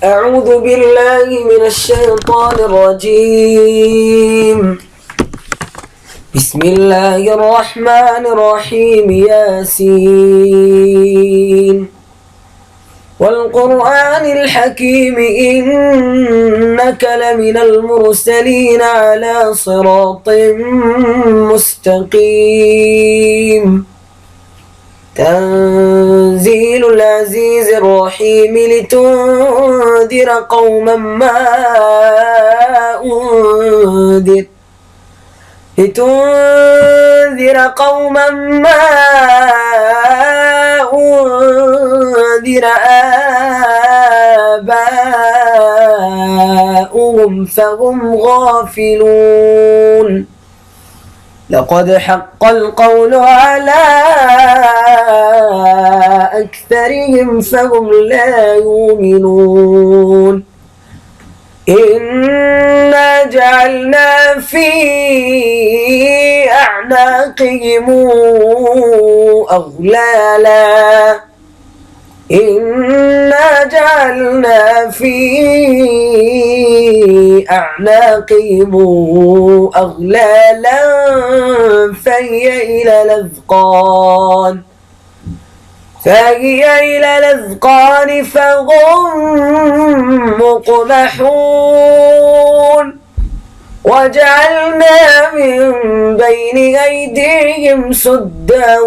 أعوذ بالله من الشيطان الرجيم. بسم الله الرحمن الرحيم. ياسين والقرآن الحكيم إنك لمن المرسلين على صراط مستقيم. تنزيل العزيز الرحيم لتنذر قوما ما أنذر آباؤهم فهم غافلون. لقد حق القول على أكثرهم فهم لا يؤمنون. إنا جعلنا في أعناقهم أغلالا فهي إلى الأذقان فهم مقمحون. وجعلنا من بين أيديهم سدا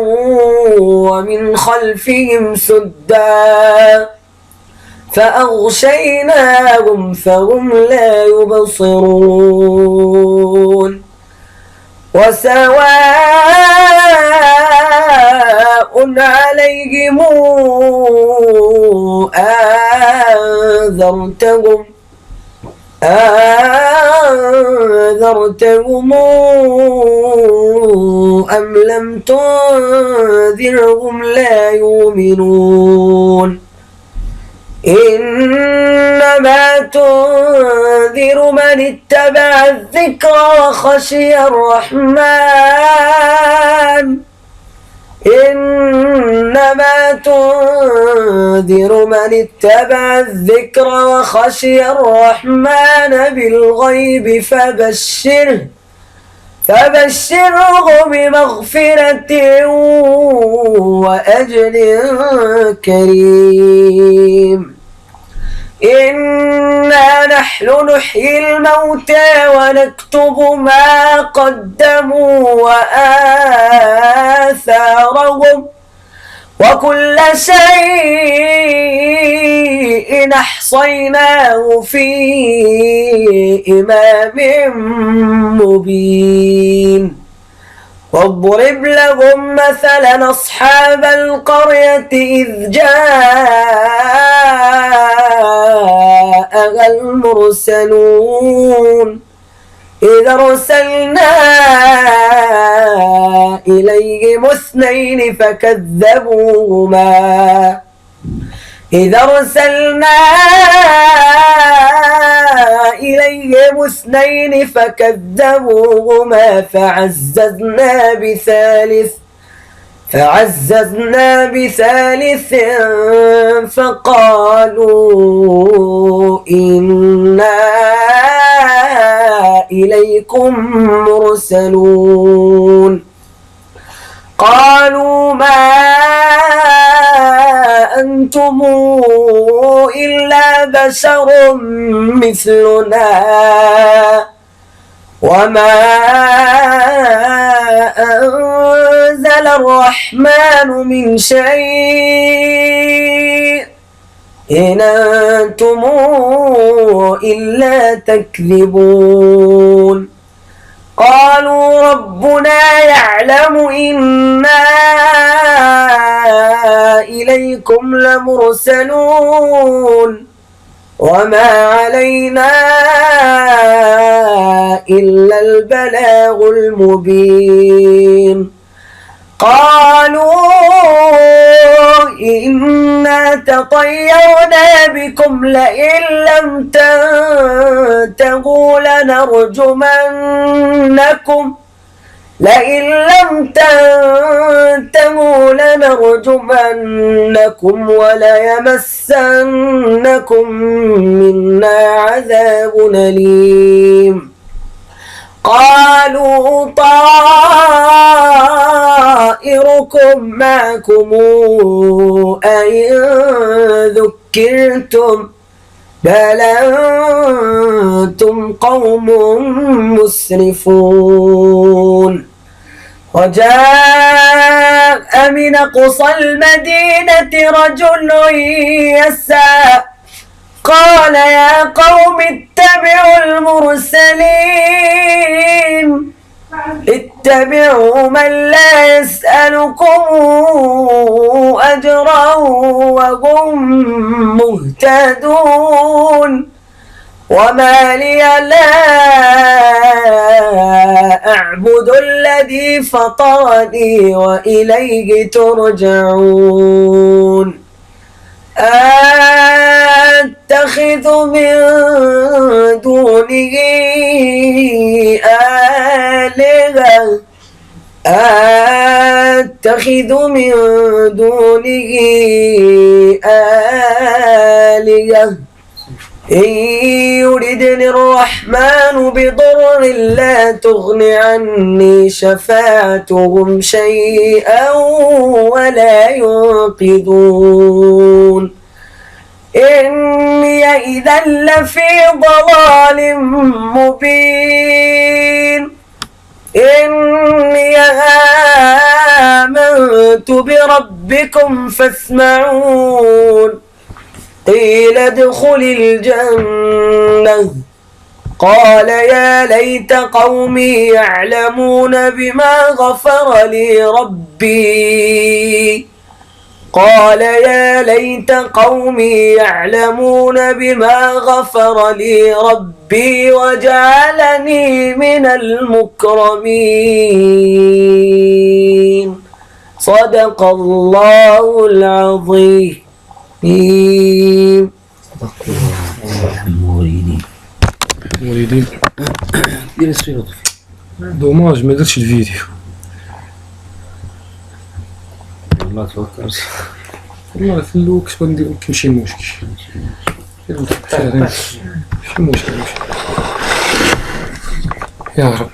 ومن خلفهم سدا فأغشيناهم فهم لا يبصرون. وسواء عليهم أنذرتهم أم لم تنذرهم لا يؤمنون. إنما تنذر من اتبع الذكر وخشي الرحمن بالغيب فبشره بمغفرة وأجر كريم. إنا نحن نحيي الموتى ونكتب ما قدموا وآثارهم وكل شيء أحصيناه في إمام مبين. واضرب لهم مثلا أصحاب القرية إذ جاءها المرسلون إذ أرسلنا إليهم اثنين فكذبوهما فعززنا بثالث فقالوا إنا إليكم مرسلون. قالوا ما أنتم إلا بشر مثلنا وما أنزل الرحمن من شيء إن أنتم إلا تكذبون. قالوا ربنا يعلم إنا إليكم لمرسلون وما علينا إلا البلاغ المبين. قالوا إنا تطيرنا بكم لئن لم تنتهوا لنرجمنكم لئن لم تنتهوا لنرجمنكم وليمسنكم منا عذاب أليم. قالوا طائركم معكم أئن ذكرتم بل أنتم قوم مسرفون. وجاء من أقصى المدينة رجل يسعى قال يا قوم اتبعوا المرسلين اتبعوا من لا يسألكم أجرا وهم مهتدون. وما لي لا أعبد الذي فطرني وإليه ترجعون. أتخذ من دونه آلهة إن يردني الرحمن بضر لا تغن عني شفاعتهم شيئا ولا ينقذون. إني إذا لفي ضلال مبين. إني آمنت بربكم فاسمعون. قيل ادخل الجنة قال يا ليت قومي يعلمون بما غفر لي ربي. قال يا ليت قومي يعلمون بما غفر لي ربي وجعلني من المكرمين. صدق الله العظيم. موردين دوماج ما درتش الفيديو والله توكلت والله في الوقت غندير كيمشي مشكل مشي مشكل يا رب.